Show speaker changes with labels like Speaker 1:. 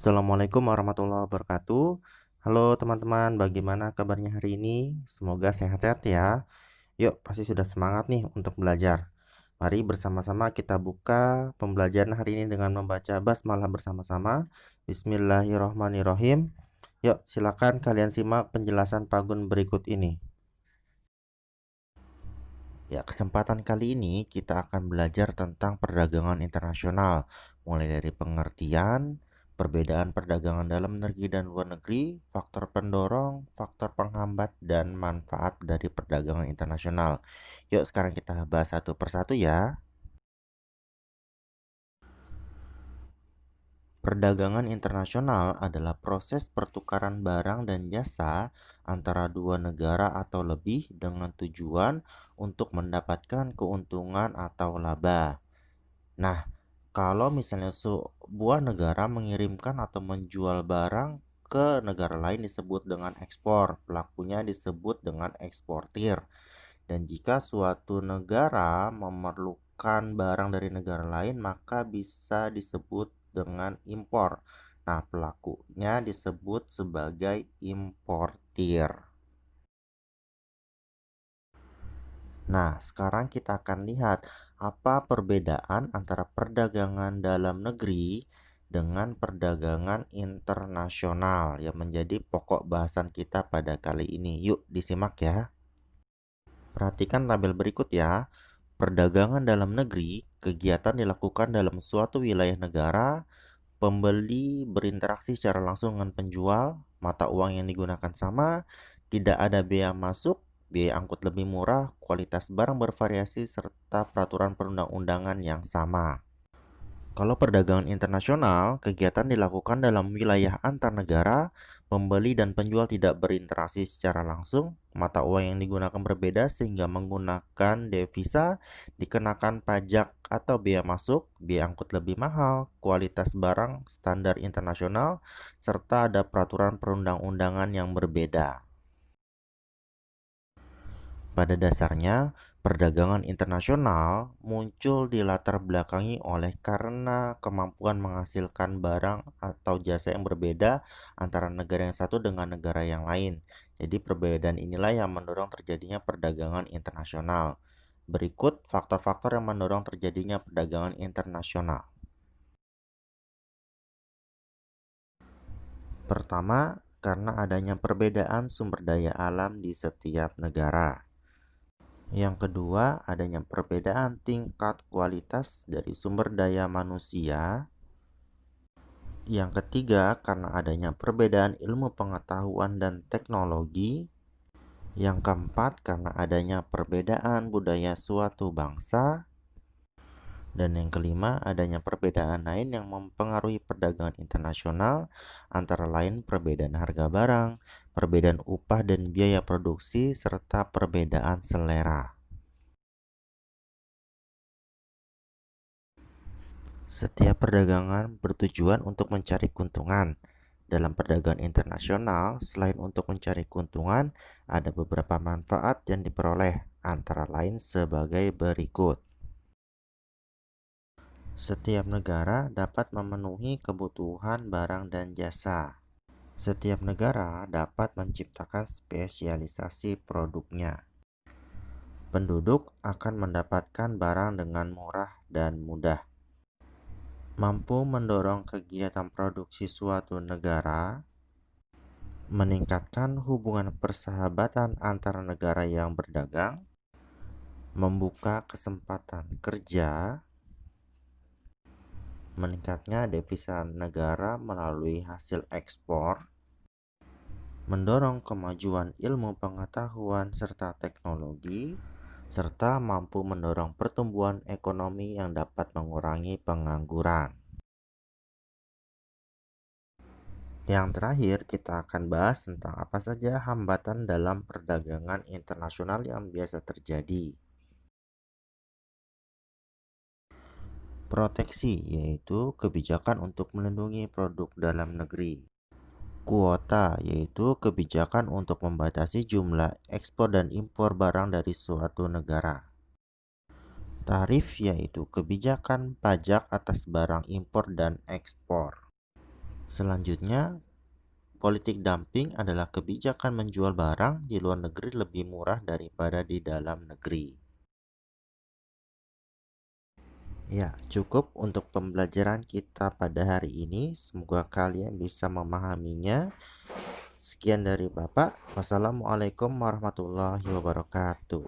Speaker 1: Assalamualaikum warahmatullahi wabarakatuh. Halo teman-teman, bagaimana kabarnya hari ini? Semoga sehat-sehat ya. Yuk, pasti sudah semangat nih untuk belajar. Mari bersama-sama kita buka pembelajaran hari ini dengan membaca basmalah bersama-sama. Bismillahirrohmanirrohim. Yuk, silakan kalian simak penjelasan Pagun berikut ini. Ya, kesempatan kali ini kita akan belajar tentang perdagangan internasional, mulai dari pengertian, perbedaan perdagangan dalam negeri dan luar negeri, faktor pendorong, faktor penghambat, dan manfaat dari perdagangan internasional. Yuk, sekarang kita bahas satu persatu ya. Perdagangan internasional adalah proses pertukaran barang dan jasa antara dua negara atau lebih dengan tujuan untuk mendapatkan keuntungan atau laba. Nah, kalau misalnya sebuah negara mengirimkan atau menjual barang ke negara lain disebut dengan ekspor, pelakunya disebut dengan eksportir. Dan jika suatu negara memerlukan barang dari negara lain, maka bisa disebut dengan impor. Nah, pelakunya disebut sebagai importir. Nah, sekarang kita akan lihat apa perbedaan antara perdagangan dalam negeri dengan perdagangan internasional yang menjadi pokok bahasan kita pada kali ini. Yuk, disimak ya. Perhatikan tabel berikut ya. Perdagangan dalam negeri, kegiatan dilakukan dalam suatu wilayah negara, pembeli berinteraksi secara langsung dengan penjual, mata uang yang digunakan sama, tidak ada biaya masuk, biaya angkut lebih murah, kualitas barang bervariasi, serta peraturan perundang-undangan yang sama. Kalau perdagangan internasional, kegiatan dilakukan dalam wilayah antar negara, pembeli dan penjual tidak berinteraksi secara langsung, mata uang yang digunakan berbeda sehingga menggunakan devisa, dikenakan pajak atau biaya masuk, biaya angkut lebih mahal, kualitas barang standar internasional, serta ada peraturan perundang-undangan yang berbeda. Pada dasarnya, perdagangan internasional muncul di latar belakangi oleh karena kemampuan menghasilkan barang atau jasa yang berbeda antara negara yang satu dengan negara yang lain. Jadi perbedaan inilah yang mendorong terjadinya perdagangan internasional. Berikut faktor-faktor yang mendorong terjadinya perdagangan internasional. Pertama, karena adanya perbedaan sumber daya alam di setiap negara. Yang kedua, adanya perbedaan tingkat kualitas dari sumber daya manusia. Yang ketiga, karena adanya perbedaan ilmu pengetahuan dan teknologi. Yang keempat, karena adanya perbedaan budaya suatu bangsa. Dan yang kelima, adanya perbedaan lain yang mempengaruhi perdagangan internasional, antara lain perbedaan harga barang, perbedaan upah dan biaya produksi, serta perbedaan selera. Setiap perdagangan bertujuan untuk mencari keuntungan. Dalam perdagangan internasional, selain untuk mencari keuntungan, ada beberapa manfaat yang diperoleh, antara lain sebagai berikut. Setiap negara dapat memenuhi kebutuhan barang dan jasa. Setiap negara dapat menciptakan spesialisasi produknya. Penduduk akan mendapatkan barang dengan murah dan mudah. Mampu mendorong kegiatan produksi suatu negara, meningkatkan hubungan persahabatan antara negara yang berdagang, membuka kesempatan kerja, meningkatnya devisa negara melalui hasil ekspor, mendorong kemajuan ilmu pengetahuan serta teknologi, serta mampu mendorong pertumbuhan ekonomi yang dapat mengurangi pengangguran. Yang terakhir, kita akan bahas tentang apa saja hambatan dalam perdagangan internasional yang biasa terjadi. Proteksi, yaitu kebijakan untuk melindungi produk dalam negeri. Kuota, yaitu kebijakan untuk membatasi jumlah ekspor dan impor barang dari suatu negara. Tarif, yaitu kebijakan pajak atas barang impor dan ekspor. Selanjutnya, politik dumping adalah kebijakan menjual barang di luar negeri lebih murah daripada di dalam negeri. Ya, cukup untuk pembelajaran kita pada hari ini. Semoga kalian bisa memahaminya. Sekian dari Bapak. Wassalamualaikum warahmatullahi wabarakatuh.